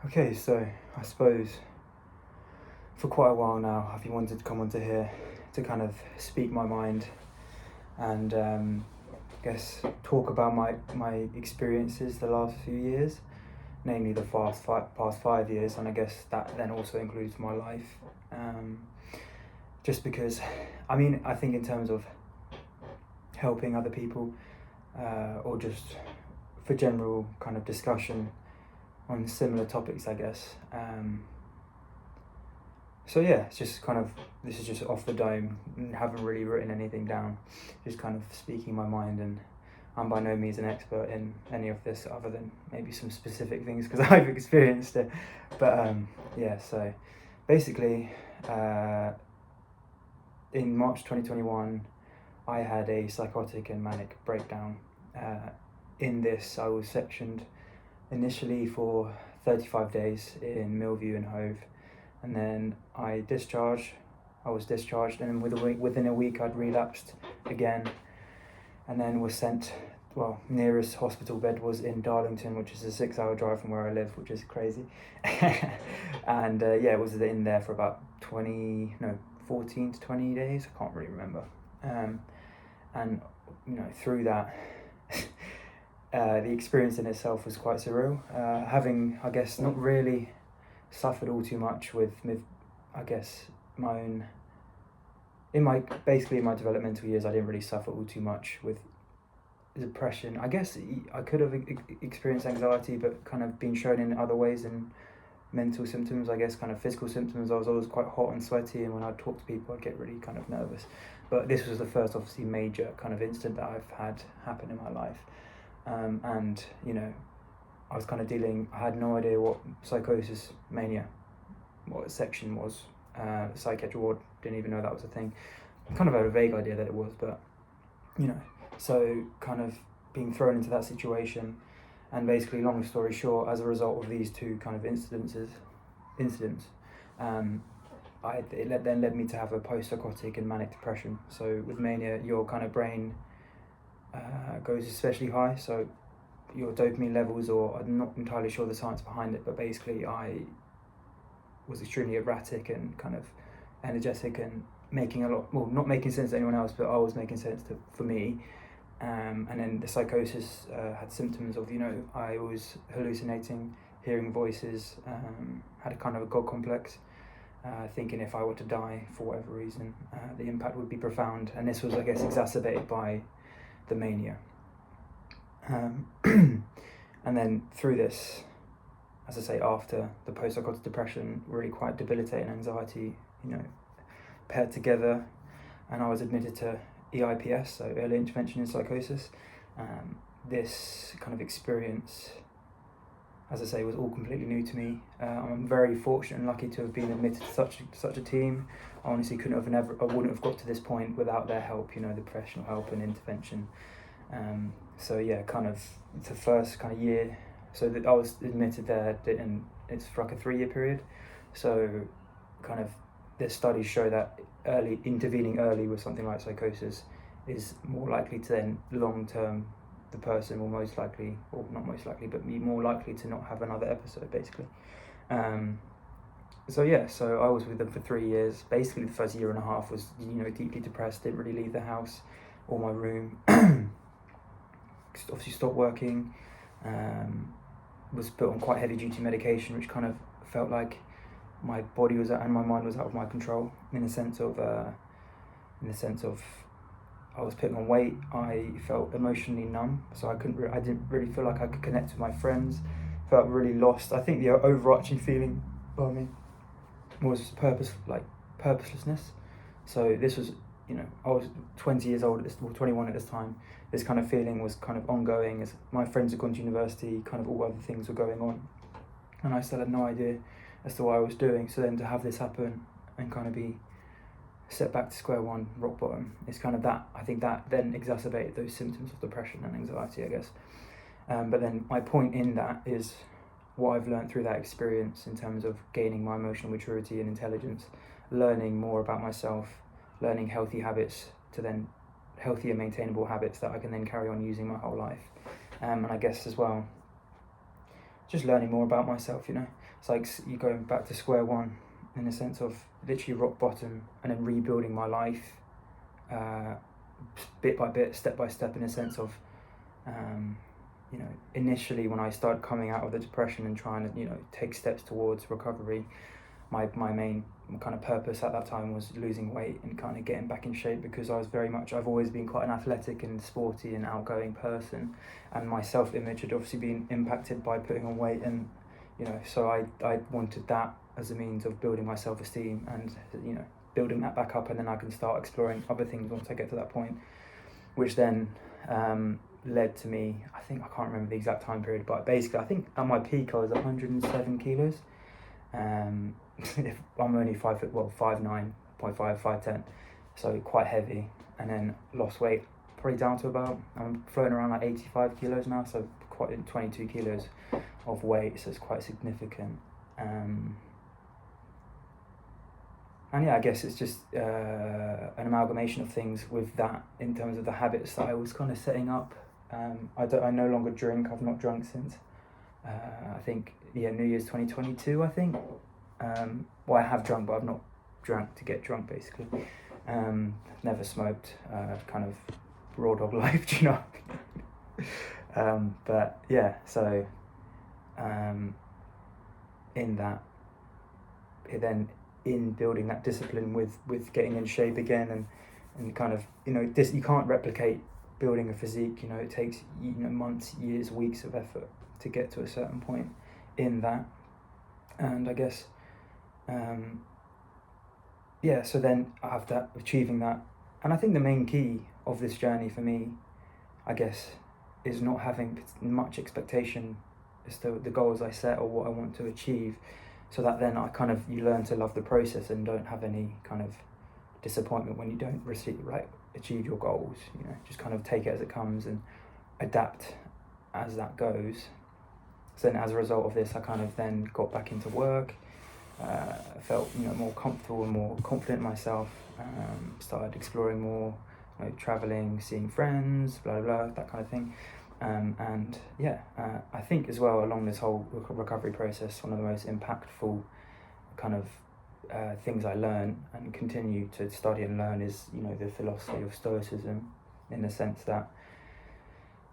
Okay, so I suppose for quite a while now I've been wanting to come onto here to kind of speak my mind and I guess talk about my experiences the last few years, namely the past 5 years, and I guess that then also includes my life. Um, just because, I think in terms of helping other people or just for general kind of discussion on similar topics, I guess. So yeah, it's just kind of, this is just off the dome, haven't really written anything down, just kind of speaking my mind, and I'm by no means an expert in any of this other than maybe some specific things because I've experienced it. But yeah, so basically in March 2021 I had a psychotic and manic breakdown. In this I was sectioned initially for 35 days in Millview and Hove, and then I was discharged, and within a week I'd relapsed again, and then was sent, well, nearest hospital bed was in Darlington, which is a 6-hour drive from where I live, which is crazy. And yeah, it was in there for about 14 to 20 days, I can't really remember. And through that the experience in itself was quite surreal, having, I guess, not really suffered all too much with I guess, my own, in my developmental years I didn't really suffer all too much with depression. I guess I could have experienced anxiety, but kind of been shown in other ways, in mental symptoms, I guess, kind of physical symptoms. I was always quite hot and sweaty, and when I'd talk to people I'd get really kind of nervous. But this was the first, obviously, major kind of incident that I've had happen in my life. And I was kind of I had no idea what psychosis mania, what section was. Psychiatric ward, didn't even know that was a thing. I kind of had a vague idea that it was, but so kind of being thrown into that situation, and basically, long story short, as a result of these two kind of incidents, it then led me to have a post-psychotic and manic depression. So with mania, your kind of brain goes especially high, so your dopamine levels, or I'm not entirely sure the science behind it, but basically I was extremely erratic and kind of energetic and not making sense to anyone else, but I was making sense for me. And then the psychosis had symptoms of, I was hallucinating, hearing voices, had a kind of a God complex, thinking if I were to die for whatever reason, the impact would be profound. And this was, I guess, exacerbated by the mania. And then through this, as I say, after the post-psychotic depression, really quite debilitating anxiety, paired together, and I was admitted to EIPS, so early intervention in psychosis. This kind of experience, as I say, was all completely new to me. I'm very fortunate and lucky to have been admitted to such a team. I honestly I wouldn't have got to this point without their help, the professional help and intervention. So yeah, kind of the first kind of year, so that I was admitted there, and it's for like a 3-year period. So kind of the studies show that intervening early with something like psychosis is more likely to then long term, the person will most likely, or not most likely, but be more likely to not have another episode, basically. So yeah, so I was with them for 3 years. Basically the first year and a half was deeply depressed, didn't really leave the house or my room. Obviously stopped working, was put on quite heavy duty medication, which kind of felt like my body was and my mind was out of my control, in the sense of I was putting on weight. I felt emotionally numb, so I didn't really feel like I could connect with my friends. Felt really lost. I think the overarching feeling by me was purposelessness. So this was, I was 20 years old at this, or 21 at this time. This kind of feeling was kind of ongoing as my friends had gone to university, kind of all other things were going on, and I still had no idea as to what I was doing. So then to have this happen and kind of be set back to square one, rock bottom, it's kind of that, I think that then exacerbated those symptoms of depression and anxiety, I guess. But then my point in that is what I've learned through that experience in terms of gaining my emotional maturity and intelligence, learning more about myself, learning healthy habits, to then healthier maintainable habits that I can then carry on using my whole life. And I guess as well, just learning more about myself, it's like you're going back to square one in a sense of literally rock bottom, and then rebuilding my life bit by bit, step by step, in a sense of initially when I started coming out of the depression and trying to take steps towards recovery, my main kind of purpose at that time was losing weight and kind of getting back in shape, because I've always been quite an athletic and sporty and outgoing person, and my self-image had obviously been impacted by putting on weight, and so I wanted that as a means of building my self-esteem and building that back up, and then I can start exploring other things once I get to that point, which then led to me, I can't remember the exact time period, but basically I think at my peak I was 107 kilos. If I'm only 5'9", 5'10", so quite heavy, and then lost weight probably down to about, I'm floating around like 85 kilos now, so quite 22 kilos of weight, so it's quite significant. And yeah, I guess it's just an amalgamation of things with that, in terms of the habits that I was kind of setting up. I no longer drink. I've not drunk since I think New Year's 2022, I think. Well, I have drunk, but I've not drank to get drunk, basically. Never smoked, kind of raw dog life, do you know? But yeah, so in that, then in building that discipline with getting in shape again, and kind of you can't replicate building a physique. it takes months, years, weeks of effort to get to a certain point in that. And I guess so then after achieving that, and I think the main key of this journey for me, I guess, is not having much expectation as to the goals I set or what I want to achieve, so that then you learn to love the process and don't have any kind of disappointment when you don't achieve your goals. Just kind of take it as it comes and adapt as that goes. So then as a result of this, I kind of then got back into work, felt more comfortable and more confident in myself, started exploring more, traveling, seeing friends, blah blah, that kind of thing. And yeah, I think as well, along this whole recovery process, one of the most impactful kind of things I learn and continue to study and learn is the philosophy of Stoicism, in the sense that,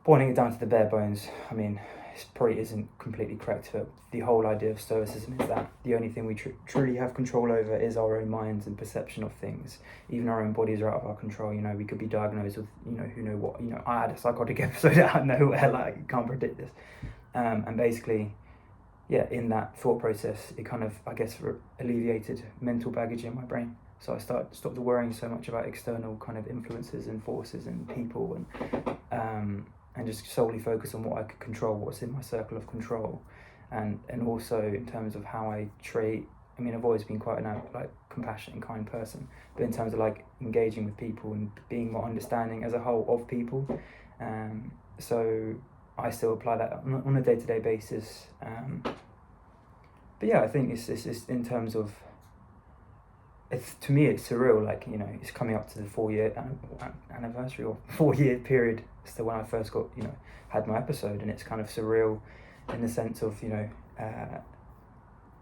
boiling it down to the bare bones, I mean, it probably isn't completely correct, but the whole idea of Stoicism is that the only thing we truly have control over is our own minds and perception of things. Even our own bodies are out of our control. We could be diagnosed with who know what. I had a psychotic episode out of nowhere, like, you can't predict this. And basically, yeah, in that thought process, it kind of, I guess, alleviated mental baggage in my brain. So I stopped worrying so much about external kind of influences and forces and people, and just solely focus on what I could control, what's in my circle of control, and also in terms of how I treat. I mean, I've always been quite a compassionate and kind person, but in terms of engaging with people and being more understanding as a whole of people, so I still apply that on a day-to-day basis. But yeah, I think it's in terms of, to me it's surreal. It's coming up to the 4-year anniversary, or 4-year period as to when I first got had my episode, and it's kind of surreal in the sense of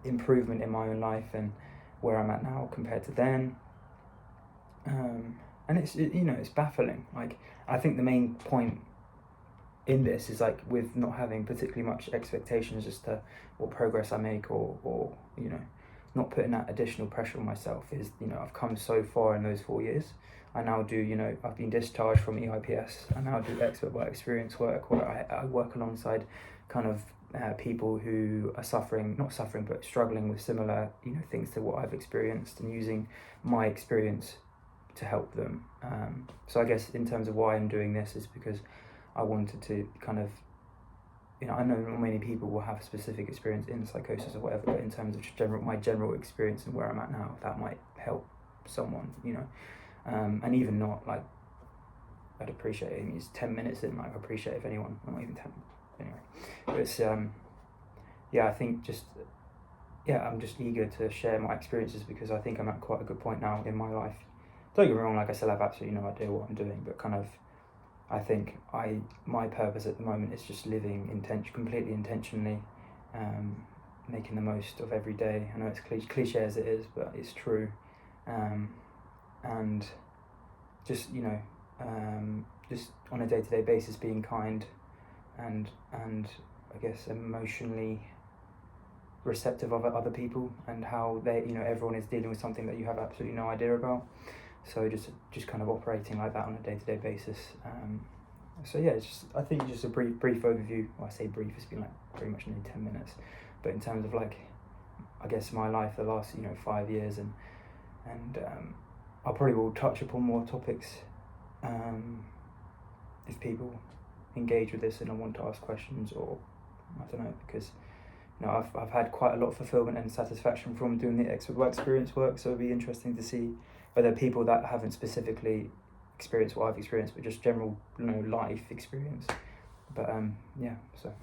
improvement in my own life and where I'm at now compared to then. And it's baffling. I think the main point in this is with not having particularly much expectations as to what progress I make, or not putting that additional pressure on myself, is I've come so far in those 4 years. I now do I've been discharged from EIPS. I now do expert by experience work, where I work alongside kind of people who are not suffering but struggling with similar things to what I've experienced, and using my experience to help them. So I guess in terms of why I'm doing this is because I wanted to kind of, I know not many people will have a specific experience in psychosis or whatever, but in terms of my general experience and where I'm at now, that might help someone, and even not, I'd appreciate it. It's 10 minutes in, I appreciate if anyone, not even 10, anyway. But it's, I think I'm just eager to share my experiences, because I think I'm at quite a good point now in my life. Don't get me wrong, I still have absolutely no idea what I'm doing, but kind of, I think my purpose at the moment is just living completely intentionally, making the most of every day. I know it's cliche as it is, but it's true. And just, just on a day-to-day basis being kind and I guess emotionally receptive of other people and how they, everyone is dealing with something that you have absolutely no idea about. So just kind of operating like that on a day-to-day basis. So yeah, I think just a brief overview. Well, I say brief, it's been like pretty much nearly 10 minutes. But in terms of like, I guess my life the last 5 years, and I probably will touch upon more topics if people engage with this and I want to ask questions, or I don't know, because I've had quite a lot of fulfillment and satisfaction from doing the experience work. So it'd be interesting to see whether people that haven't specifically experienced what I've experienced, but just general life experience. But yeah, so.